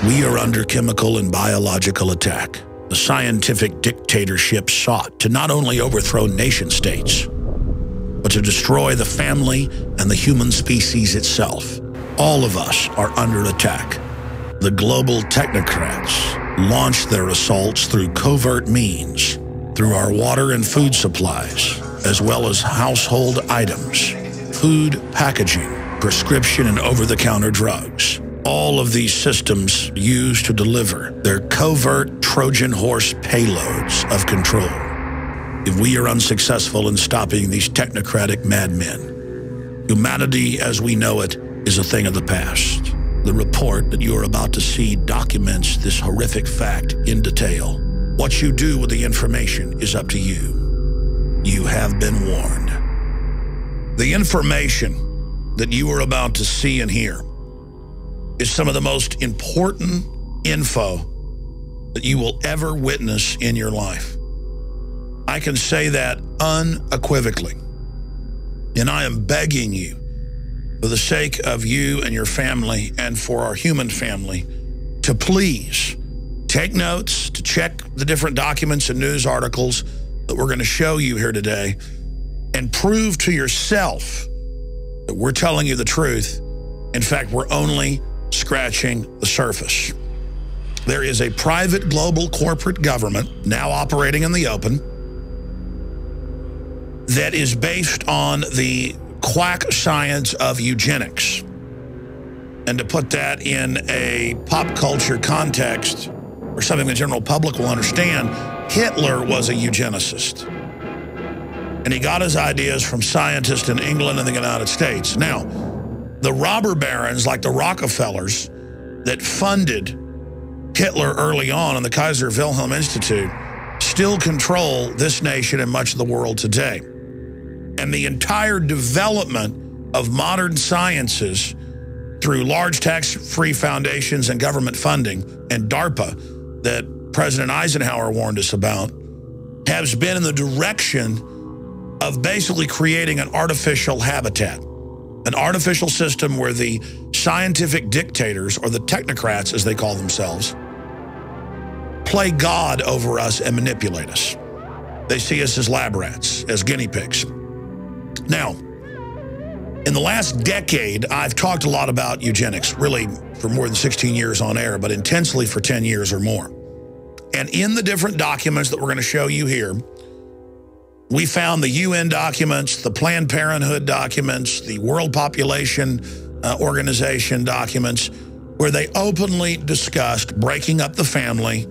We are under chemical and biological attack. The scientific dictatorship sought to not only overthrow nation-states, but to destroy the family and the human species itself. All of us are under attack. The global technocrats launch their assaults through covert means, through our water and food supplies, as well as household items, food packaging, prescription and over-the-counter drugs. All of these systems used to deliver their covert Trojan horse payloads of control. If we are unsuccessful in stopping these technocratic madmen, humanity as we know it is a thing of the past. The report that you are about to see documents this horrific fact in detail. What you do with the information is up to you. You have been warned. The information that you are about to see and hear is some of the most important info that you will ever witness in your life. I can say that unequivocally. And I am begging you, for the sake of you and your family and for our human family, to please take notes, to check the different documents and news articles that we're going to show you here today, and prove to yourself that we're telling you the truth. In fact, we're only scratching the surface. There is a private global corporate government now operating in the open that is based on the quack science of eugenics. And to put that in a pop culture context, or something the general public will understand, Hitler was a eugenicist. And he got his ideas from scientists in England and the United States. Now, the robber barons like the Rockefellers that funded Hitler early on in the Kaiser Wilhelm Institute still control this nation and much of the world today. And the entire development of modern sciences through large tax-free foundations and government funding and DARPA that President Eisenhower warned us about has been in the direction of basically creating an artificial habitat, an artificial system where the scientific dictators, or the technocrats as they call themselves, play God over us and manipulate us. They see us as lab rats, as guinea pigs. Now, in the last decade, I've talked a lot about eugenics, really for more than 16 years on air, but intensely for 10 years or more. And in the different documents that we're going to show you here, we found the UN documents, the Planned Parenthood documents, the World Population Organization documents, where they openly discussed breaking up the family,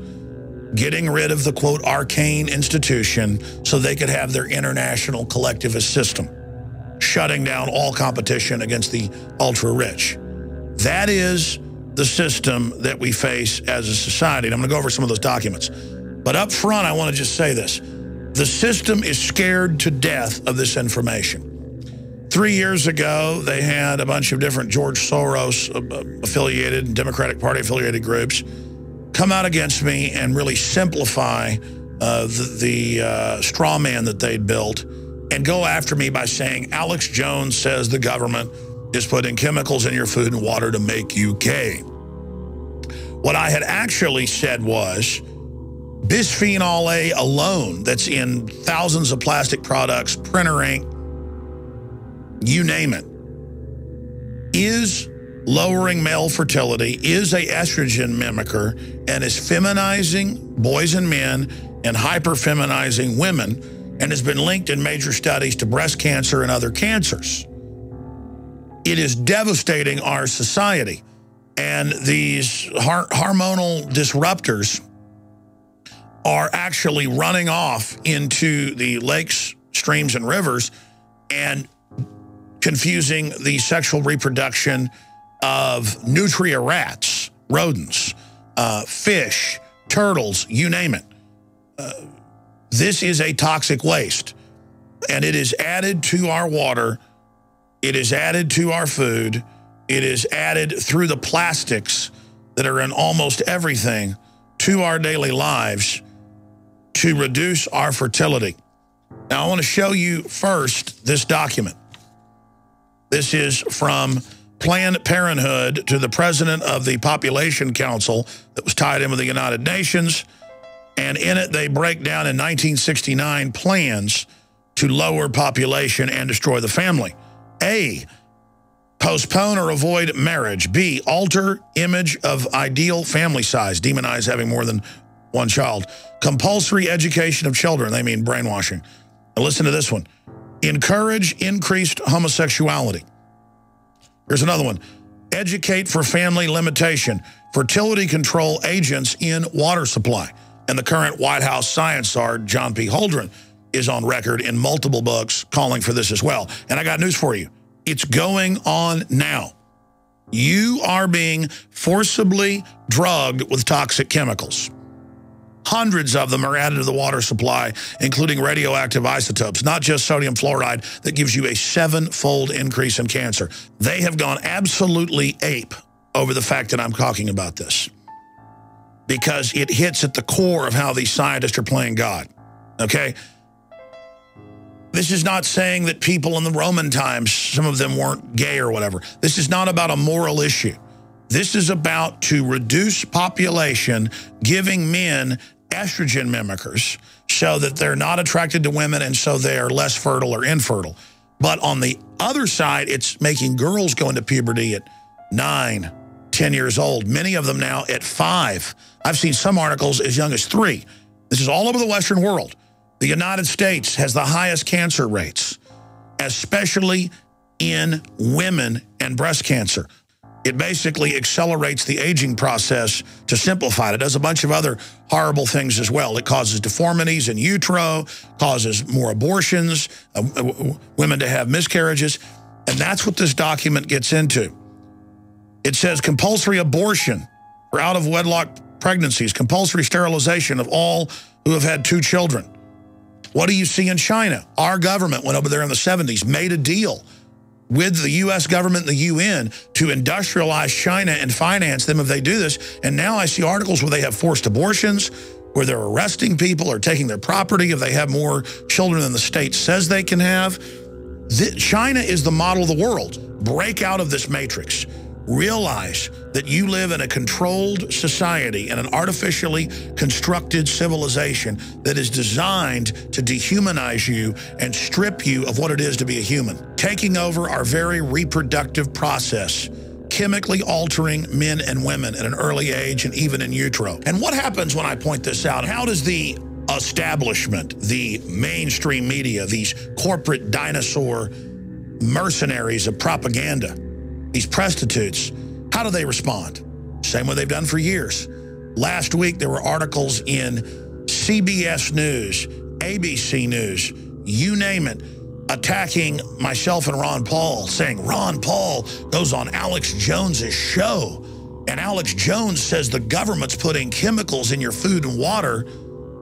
getting rid of the, quote, arcane institution so they could have their international collectivist system, shutting down all competition against the ultra-rich. That is the system that we face as a society. And I'm going to go over some of those documents. But up front, I want to just say this. The system is scared to death of this information. 3 years ago, they had a bunch of different George Soros affiliated and Democratic Party affiliated groups come out against me and really simplify the straw man that they'd built and go after me by saying, Alex Jones says the government is putting chemicals in your food and water to make you gay. What I had actually said was, bisphenol A alone, that's in thousands of plastic products, printer ink, you name it, is lowering male fertility, is a estrogen mimicker, and is feminizing boys and men and hyper-feminizing women, and has been linked in major studies to breast cancer and other cancers. It is devastating our society. And these hormonal disruptors are actually running off into the lakes, streams, and rivers and confusing the sexual reproduction of nutria rats, rodents, fish, turtles, you name it. This is a toxic waste, and it is added to our water. It is added to our food. It is added through the plastics that are in almost everything to our daily lives to reduce our fertility. Now, I want to show you first this document. This is from Planned Parenthood to the president of the Population Council that was tied in with the United Nations. And in it, they break down in 1969 plans to lower population and destroy the family. A, postpone or avoid marriage. B, alter image of ideal family size. Demonize having more than one child. Compulsory education of children. They mean brainwashing. Now listen to this one. Encourage increased homosexuality. Here's another one. Educate for family limitation. Fertility control agents in water supply. And the current White House science czar, John P. Holdren, is on record in multiple books calling for this as well. And I got news for you. It's going on now. You are being forcibly drugged with toxic chemicals. Hundreds of them are added to the water supply, including radioactive isotopes, not just sodium fluoride that gives you a 7-fold increase in cancer. They have gone absolutely ape over the fact that I'm talking about this, because it hits at the core of how these scientists are playing God, okay? This is not saying that people in the Roman times, some of them weren't gay or whatever. This is not about a moral issue. This is about to reduce population, giving men estrogen mimickers so that they're not attracted to women and so they are less fertile or infertile. But on the other side, it's making girls go into puberty at 9, 10 years old, many of them now at 5. I've seen some articles as young as 3. This is all over the Western world. The United States has the highest cancer rates, especially in women and breast cancer. It basically accelerates the aging process to simplify it. It does a bunch of other horrible things as well. It causes deformities in utero, causes more abortions, women to have miscarriages, and that's what this document gets into. It says compulsory abortion for out-of-wedlock pregnancies, compulsory sterilization of all who have had 2 children. What do you see in China? Our government went over there in the 70s, made a deal with the U.S. government and the UN to industrialize China and finance them if they do this. And now I see articles where they have forced abortions, where they're arresting people or taking their property if they have more children than the state says they can have. China is the model of the world. Break out of this matrix. Realize that you live in a controlled society and an artificially constructed civilization that is designed to dehumanize you and strip you of what it is to be a human, taking over our very reproductive process, chemically altering men and women at an early age and even in utero. And what happens when I point this out? How does the establishment, the mainstream media, these corporate dinosaur mercenaries of propaganda, these prostitutes, how do they respond? Same way they've done for years. Last week, there were articles in CBS News, ABC News, you name it, attacking myself and Ron Paul, saying Ron Paul goes on Alex Jones's show, and Alex Jones says the government's putting chemicals in your food and water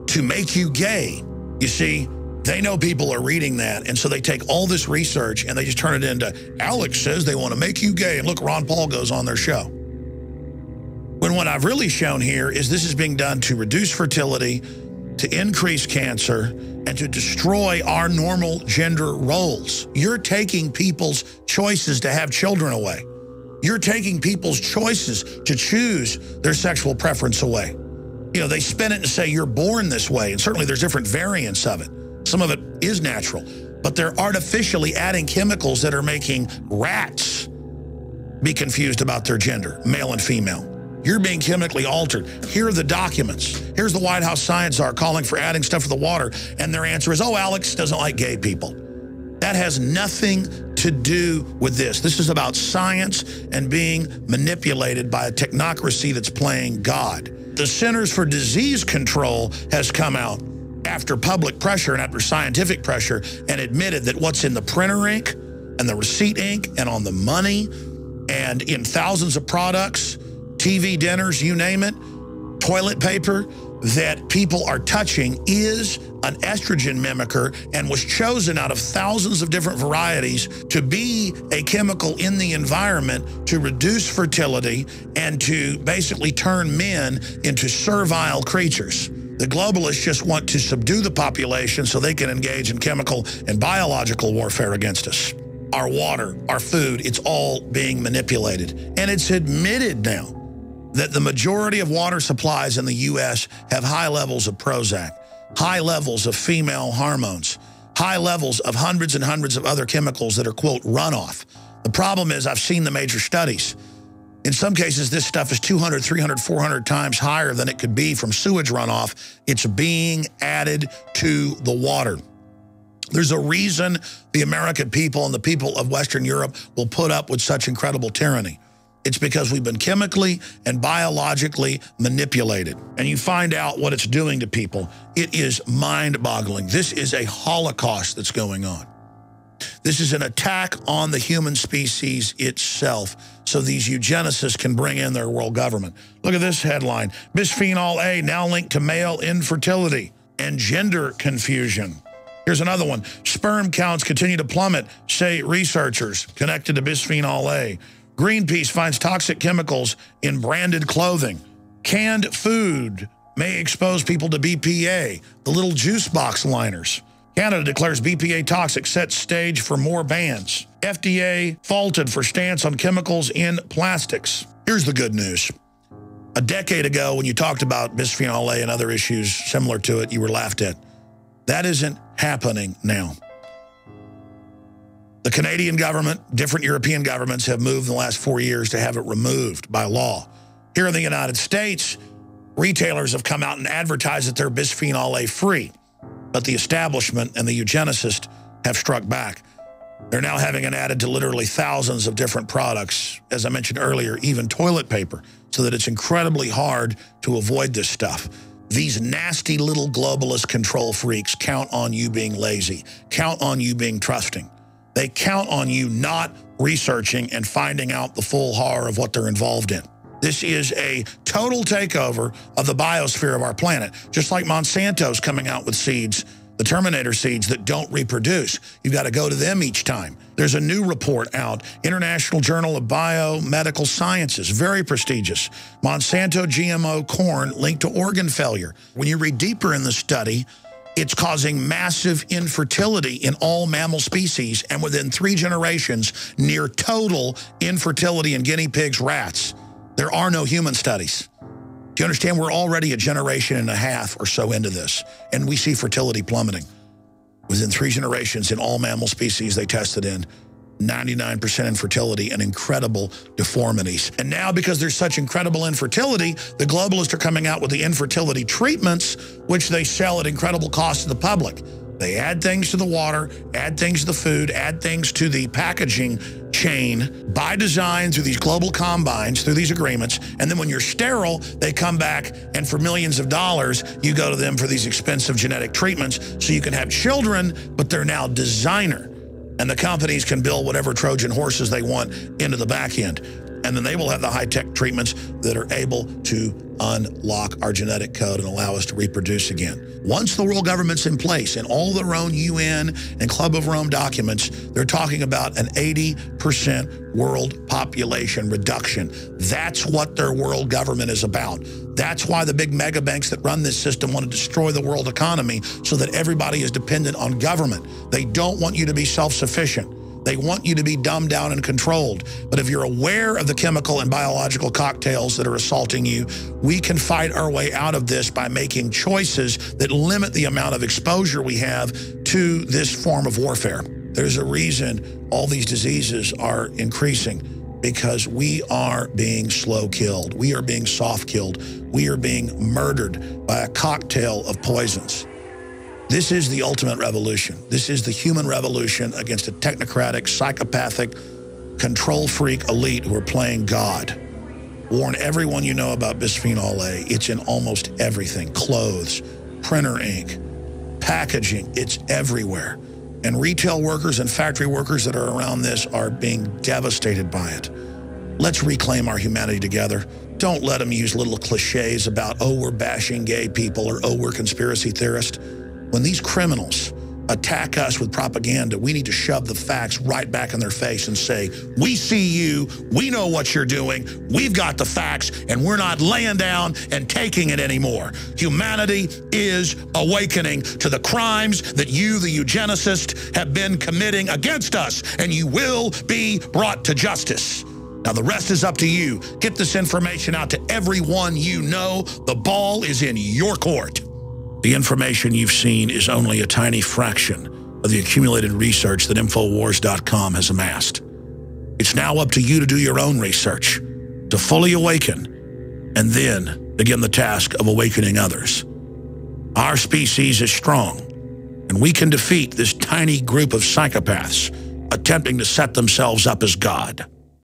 to make you gay. You see, they know people are reading that, and so they take all this research and they just turn it into, Alex says they want to make you gay, and look, Ron Paul goes on their show. When what I've really shown here is this is being done to reduce fertility, to increase cancer, and to destroy our normal gender roles. You're taking people's choices to have children away. You're taking people's choices to choose their sexual preference away. You know, they spin it and say you're born this way, and certainly there's different variants of it. Some of it is natural, but they're artificially adding chemicals that are making rats be confused about their gender, male and female. You're being chemically altered. Here are the documents. Here's the White House science czar calling for adding stuff to the water, and their answer is, oh, Alex doesn't like gay people. That has nothing to do with this. This is about science and being manipulated by a technocracy that's playing God. The Centers for Disease Control has come out after public pressure and after scientific pressure and admitted that what's in the printer ink and the receipt ink and on the money and in thousands of products, TV dinners, you name it, toilet paper, that people are touching is an estrogen mimicker and was chosen out of thousands of different varieties to be a chemical in the environment to reduce fertility and to basically turn men into servile creatures. The globalists just want to subdue the population so they can engage in chemical and biological warfare against us. our water, our food, it's all being manipulated. And it's admitted now that the majority of water supplies in the U.S. have high levels of Prozac, high levels of female hormones, high levels of hundreds and hundreds of other chemicals that are, quote, runoff. The problem is I've seen the major studies. In some cases, this stuff is 200, 300, 400 times higher than it could be from sewage runoff. It's being added to the water. There's a reason the American people and the people of Western Europe will put up with such incredible tyranny. It's because we've been chemically and biologically manipulated. And you find out what it's doing to people. It is mind-boggling. This is a Holocaust that's going on. This is an attack on the human species itself, so these eugenicists can bring in their world government. Look at this headline. Bisphenol A now linked to male infertility and gender confusion. Here's another one. Sperm counts continue to plummet, say researchers connected to bisphenol A. Greenpeace finds toxic chemicals in branded clothing. Canned food may expose people to BPA, the little juice box liners. Canada declares BPA toxic, sets stage for more bans. FDA faulted for stance on chemicals in plastics. Here's the good news. A decade ago, when you talked about bisphenol A and other issues similar to it, you were laughed at. That isn't happening now. The Canadian government, different European governments have moved in the last 4 years to have it removed by law. Here in the United States, retailers have come out and advertised that they're bisphenol A free, but the establishment and the eugenicists have struck back. They're now having it added to literally thousands of different products, as I mentioned earlier, even toilet paper, so that it's incredibly hard to avoid this stuff. These nasty little globalist control freaks count on you being lazy, count on you being trusting. They count on you not researching and finding out the full horror of what they're involved in. This is a total takeover of the biosphere of our planet, just like Monsanto's coming out with seeds, the Terminator seeds that don't reproduce. You've got to go to them each time. There's a new report out, International Journal of Biomedical Sciences, very prestigious. Monsanto GMO corn linked to organ failure. When you read deeper in the study, it's causing massive infertility in all mammal species, and within 3 generations, near total infertility in guinea pigs, rats. There are no human studies. Do you understand? We're already a generation and a half or so into this, and we see fertility plummeting. Within 3 generations in all mammal species they tested in, 99% infertility and incredible deformities. And now, because there's such incredible infertility, the globalists are coming out with the infertility treatments, which they sell at incredible cost to the public. They add things to the water, add things to the food, add things to the packaging chain by design through these global combines, through these agreements. And then when you're sterile, they come back and for millions of dollars, you go to them for these expensive genetic treatments so you can have children, but they're now designer. And the companies can build whatever Trojan horses they want into the back end. And then they will have the high-tech treatments that are able to unlock our genetic code and allow us to reproduce again. Once the world government's in place, in all their own UN and Club of Rome documents, they're talking about an 80% world population reduction. That's what their world government is about. That's why the big mega banks that run this system want to destroy the world economy so that everybody is dependent on government. They don't want you to be self-sufficient. They want you to be dumbed down and controlled. But if you're aware of the chemical and biological cocktails that are assaulting you, we can fight our way out of this by making choices that limit the amount of exposure we have to this form of warfare. There's a reason all these diseases are increasing, because we are being slow killed. We are being soft killed. We are being murdered by a cocktail of poisons. This is the ultimate revolution. This is the human revolution against a technocratic, psychopathic, control freak elite who are playing God. Warn everyone you know about bisphenol A. It's in almost everything. Clothes, printer ink, packaging. It's everywhere. And retail workers and factory workers that are around this are being devastated by it. Let's reclaim our humanity together. Don't let them use little cliches about, oh, we're bashing gay people, or oh, we're conspiracy theorists. When these criminals attack us with propaganda, we need to shove the facts right back in their face and say, we see you, we know what you're doing, we've got the facts, and we're not laying down and taking it anymore. Humanity is awakening to the crimes that you, the eugenicists, have been committing against us, and you will be brought to justice. Now, the rest is up to you. Get this information out to everyone you know. The ball is in your court. The information you've seen is only a tiny fraction of the accumulated research that Infowars.com has amassed. It's now up to you to do your own research, to fully awaken, and then begin the task of awakening others. Our species is strong, and we can defeat this tiny group of psychopaths attempting to set themselves up as God.